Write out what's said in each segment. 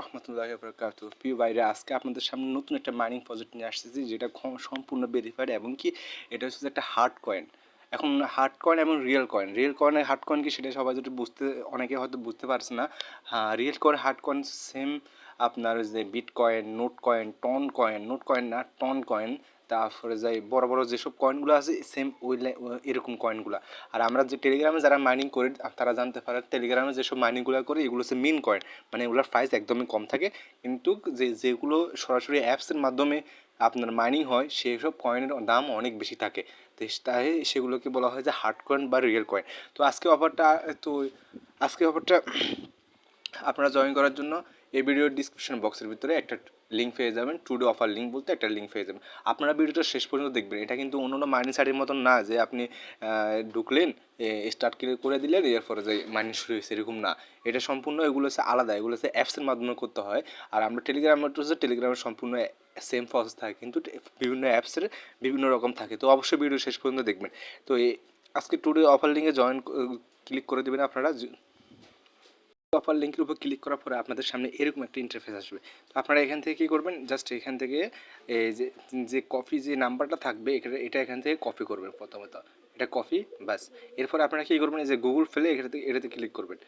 রহমতুল্লাহি ওয়া বারাকাতুহু। প্রিয় ভাইরা, আজকে আপনাদের সামনে নতুন একটা মাইনিং প্রজেক্ট নিয়ে আসতেছি, যেটা সম্পূর্ণ ভেরিফাইড এবং কি এটা হচ্ছে একটা হার্ড কয়েন। এখন হার্ড কয়েন এবং রিয়েল কয়েন আর হার্ড কয়েন কি সেটা সবাই যদি অনেকে হয়তো বুঝতে পারছে না। হ্যাঁ, real coin hard coin same. আপনার যে বিট কয়েন, নোট কয়েন না টন কয়েন, তারপরে যাই বড় বড় যেসব কয়েনগুলো আছে সেম ওই এরকম কয়েনগুলো। আর আমরা যে টেলিগ্রামে যারা মাইনিং করি তারা জানতে পারে, টেলিগ্রামে যেসব মাইনিংগুলো করে এগুলো হচ্ছে মিন কয়েন, মানে এগুলোর প্রাইস একদমই কম থাকে। কিন্তু যেগুলো সরাসরি অ্যাপসের মাধ্যমে আপনার মাইনিং হয় সেসব কয়েনের দাম অনেক বেশি থাকে। তো তাই সেগুলোকে বলা হয় যে হার্ড কয়েন বা রিয়েল কয়েন। তো আজকে অফারটা আপনারা জয়েন করার জন্য এই ভিডিওর ডিসক্রিপশন বক্সের ভিতরে একটা লিঙ্ক পেয়ে যাবেন। টুডে অফার লিঙ্ক বলতে একটা লিঙ্ক পেয়ে যাবেন। আপনারা ভিডিওটা শেষ পর্যন্ত দেখবেন। এটা কিন্তু অন্য মাইনিং সাইটের মতন না যে আপনি ঢুকলেন, স্টার্ট করে দিলেন, এরপরে যে মাইনিং শুরু হয়েছে, এরকম না। এটা সম্পূর্ণ এগুলো হচ্ছে আলাদা, এগুলো হচ্ছে অ্যাপসের মাধ্যমে করতে হয়। আর আমরা টেলিগ্রামের সম্পূর্ণ সেম প্রসেস থাকে, কিন্তু বিভিন্ন অ্যাপসের বিভিন্ন রকম থাকে। তো অবশ্যই ভিডিও শেষ পর্যন্ত দেখবেন। তো আজকে টুডে অফার লিঙ্কে ক্লিক করে দেবেন আপনারা। অফার লিঙ্কের উপর ক্লিক করার পরে আপনাদের সামনে এরকম একটা ইন্টারফেস আসবে। তো আপনারা এখান থেকে কী করবেন, জাস্ট এখান থেকে এই যে কপি যে নাম্বারটা থাকবে এটা এখান থেকে কপি করবেন প্রথমত, এটা কপি, বাস। এরপর আপনারা কী করবেন, এই যে গুগল ফেলে এটাতে ক্লিক করবেন।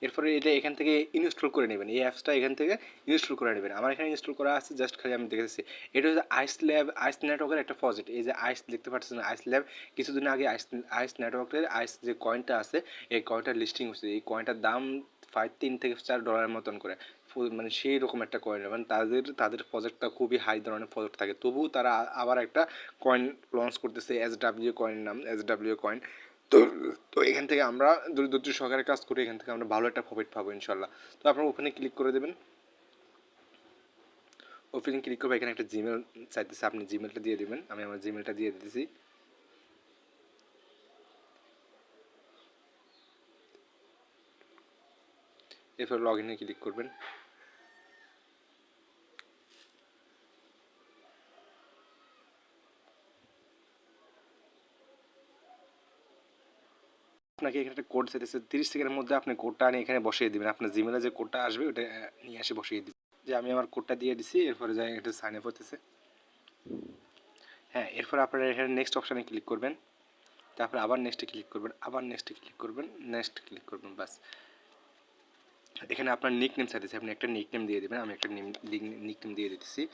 এরপরে এটা এখান থেকে ইনস্টল করে নেবেন, এই অ্যাপসটা এখান থেকে ইনস্টল করে নেবেন। আমার এখানে ইনস্টল করা আছে, জাস্ট খালি আমি দেখেছি। এটা হচ্ছে আইস নেটওয়ার্কের একটা প্রজেক্ট। এই যে আইস দেখতে পাচ্ছেন, আইস ল্যাব কিছুদিন আগে আইস নেটওয়ার্কের আইস যে কয়েনটা আছে এই কয়েনটার লিস্টিং হচ্ছে। এই কয়েনটার দাম প্রায় $3 থেকে $4 মতন করে, মানে সেই রকম একটা কয়েন। মানে তাদের প্রজেক্টটা খুবই হাই ধরনের প্রজেক্ট থাকে, তবুও তারা আবার একটা কয়েন লঞ্চ করতেছে, SW কয়েনের নাম, SW কয়েন। তো তো এখান থেকে আমরা ধৈর্য সহকারে কাজ করি, এখান থেকে আমরা ভালো একটা প্রফিট পাবো ইনশাল্লাহ। তো আপনারা ওখানে ক্লিক করে দেবেন। ওখানে ক্লিক করবে, এখানে একটা জিমেল চাইতেছে, আপনি জিমেলটা দিয়ে দেবেন। আমি আমার জিমেলটা দিয়ে দিতেছি। এরপর লগ ইনে ক্লিক করবেন। আপনাকে এখানে একটা কোড চাইতেছে, 30 সেকেন্ডের মধ্যে আপনি কোডটা আনি এখানে বসিয়ে দেবেন। আপনার জিমেলে যে কোডটা আসবে ওটা নিয়ে এসে বসিয়ে দিবেন। যে আমি আমার কোডটা দিয়ে দিছি, এরপরে যাই এটা সাইন আপ হতেছে। হ্যাঁ, এরপর আপনারা এখানে নেক্সট অপশানে ক্লিক করবেন। তারপর আবার নেক্সটে ক্লিক করবেন, নেক্সট ক্লিক করবেন, বাস। এখানে আপনার নিক নেম চাইতেছে, আপনি একটা নিক নেম দিয়ে দেবেন। আমি একটা নিক নেম দিয়ে দিতেছি।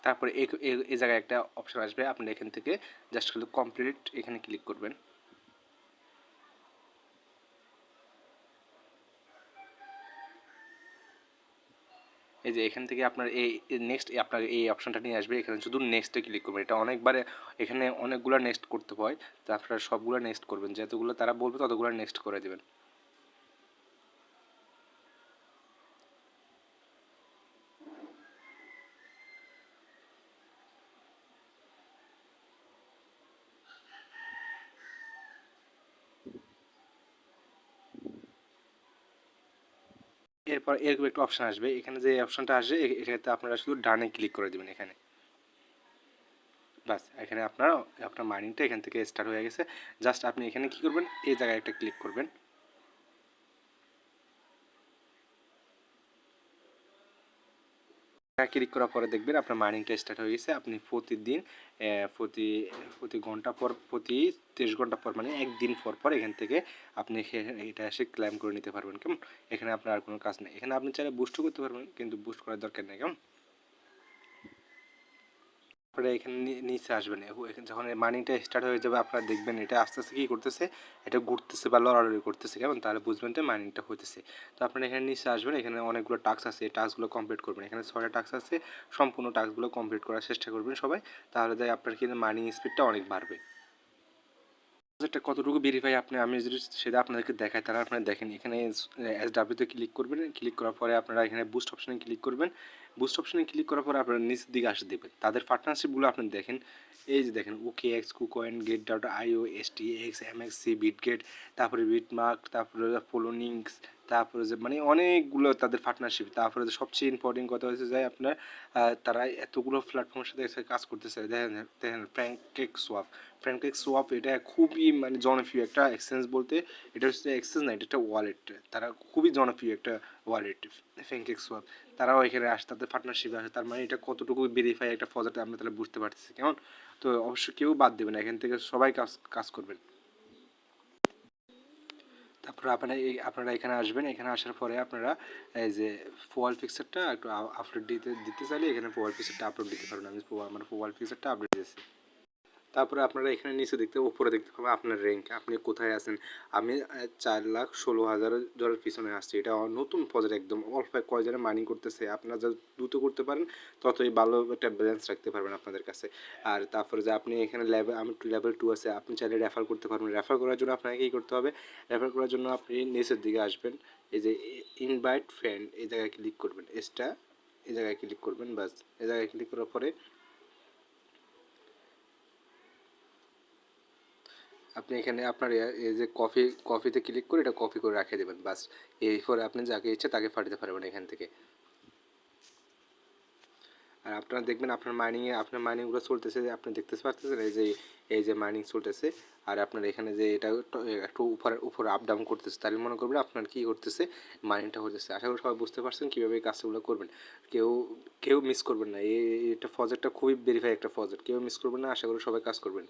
তারপরে এই জায়গায় একটা অপশন আসবে, আপনি এখান থেকে জাস্ট শুধু কমপ্লিট এখানে ক্লিক করবেন। এই যে এখান থেকে আপনার এই নেক্সট আপনার এই অপশনটা নিয়ে আসবে, এখানে শুধু নেক্সটে ক্লিক করবেন। এটা অনেকবারে এখানে অনেকগুলো নেক্সট করতে হয়, তো আপনারা সবগুলো নেক্সট করবেন, যতগুলো তারা বলবে ততগুলো নেক্সট করে দেবেন। এরপর এরকম একটা অপশন আসবে, এখানে যে অপশনটা আসবে এটাতে আপনারা শুধু ডানে ক্লিক করে দেবেন এখানে, বাস। এখানে আপনার মাইনিংটা এখান থেকে স্টার্ট হয়ে গেছে। জাস্ট আপনি এখানে কী করবেন, এই জায়গায় একটা ক্লিক করবেন। ক্লিক করার পরে দেখবেন আপনার মাইনিংটা স্টার্ট হয়ে গেছে। আপনি প্রতিদিন প্রতি প্রতি ঘন্টা পর, প্রতি 30 ঘন্টা পর, মানে একদিন পর পর এখান থেকে আপনি এটা এসে ক্লেম করে নিতে পারবেন, কেমন? এখানে আপনার আর কোনো কাজ নেই। এখানে আপনি চাইলে বুস্টও করতে পারবেন, কিন্তু বুস্ট করার দরকার নেই, কেমন? আপনারা এখানে নিচে আসবেন, যখন মাইনিংটা স্টার্ট হয়ে যাবে আপনারা দেখবেন এটা আস্তে আস্তে কী করতেছে, এটা ঘুরতেছে বা লড়ালড়ি করতেছে, কেমন? তাহলে বুঝবেন যে মাইনিংটা হইতেছে। তো আপনারা এখানে নিচে আসবেন, এখানে অনেকগুলো টাস্ক আছে, এই টাস্কগুলো কমপ্লিট করবেন। এখানে 6টা টাস্ক আছে, সম্পূর্ণ টাস্কগুলো কমপ্লিট করার চেষ্টা করবেন সবাই, তাহলে আপনার কিন্তু মাইনিং স্পিডটা অনেক বাড়বে। এটা কতটুকু ভেরিফাই আমি যদি সেটা আপনাদেরকে দেখাই তাহলে আপনারা দেখেন এখানে SW-তে ক্লিক করবেন, ক্লিক করার পরে আপনারা এখানে বুস্ট অপশনে ক্লিক করবেন। বুস্ট অপশনে ক্লিক করার পরে আপনারা নিচের দিকে আসতে দেবেন, তাদের পার্টনারশিপগুলো আপনি দেখেন। এই যে দেখেন OKX, KuCoin, Get.io, STX, MXC, Bitget, তারপরে বিটমার্ক, তারপরে পোলোনিক্স, তারপরে যে মানে অনেকগুলো তাদের পার্টনারশিপ। তারপরে যে সবচেয়ে ইম্পর্টেন্ট কথা হচ্ছে যে আপনার তারা এতগুলো প্ল্যাটফর্মের সাথে একসাথে কাজ করতেছে। দেখেন দেখেন প্যানকেক সোয়াপ এটা খুবই মানে জনপ্রিয় একটা এক্সচেঞ্জ বলতে, এটা হচ্ছে এক্সচেঞ্জ না, এটা একটা ওয়ালেট। তারা খুবই জনপ্রিয় একটা ওয়ালেট প্যানকেক সোয়াপ। তারাও এখানে আসে, তাদের পার্টনারশিপে আসে। তার মানে এটা কতটুকু ভেরিফাই একটা প্রজেক্ট আমরা তাহলে বুঝতে পারতেছি কেমন। তো অবশ্যই কেউ বাদ দেবে না, এখান থেকে সবাই কাজ কাজ করবেন। তারপর আপনারা এখানে আসবেন, এখানে আসার পরে আপনারা এই যে প্রোফাইল পিকচারটা একটু আপলোড দিতে চাইলে এখানে প্রোফাইল পিকচারটা আপলোড দিতে পারবেন। আমি আমার প্রোফাইল পিকচারটা আপলোড দিয়েছি। তারপরে আপনারা এখানে নিচে উপরে দেখতে পাবেন আপনার র্যাঙ্ক, আপনি কোথায় আছেন। আমি 4,16,000 পিছনে আসছি। এটা নতুন প্রজেক্ট, একদম অল্প কয়জনে মাইনিং করতেছে। আপনারা যত দ্রুত করতে পারেন ততই ভালো একটা ব্যালেন্স রাখতে পারবেন আপনাদের কাছে। আর তারপরে যে আপনি এখানে আমি লেভেল 2 আছে, আপনি চাইলে রেফার করতে পারবেন। রেফার করার জন্য আপনাকে কী করতে হবে, রেফার করার জন্য আপনি নিচের দিকে আসবেন, এই যে ইনভাইট ফ্রেন্ড এই জায়গায় ক্লিক করবেন, এই জায়গায় ক্লিক করবেন। বাস এই জায়গায় ক্লিক করার পরে আপনি এখানে আপনার এই যে কফিতে ক্লিক করে এটা কপি করে রাখিয়ে দেবেন। বাস এরপরে আপনি যাকে ইচ্ছে তাকে পাঠাতে পারবেন এখান থেকে। আর আপনারা দেখবেন আপনার মাইনিংগুলো চলতেছে, আপনি দেখতে পাচ্ছেন এই যে মাইনিং চলতেছে। আর আপনার এখানে যে এটা একটু উপরে আপ ডাউন করতেছে, তাহলে মনে করবেন আপনার কী করতেছে, মাইনিংটা হতেছে। আশা করি সবাই বুঝতে পারছেন কীভাবে এই কাজগুলো করবেন। কেউ কেউ মিস করবেন না, এটা প্রজেক্টটা খুবই ভেরিফাই একটা প্রজেক্ট, কেউ মিস করবেন না। আশা করি সবাই কাজ করবেন।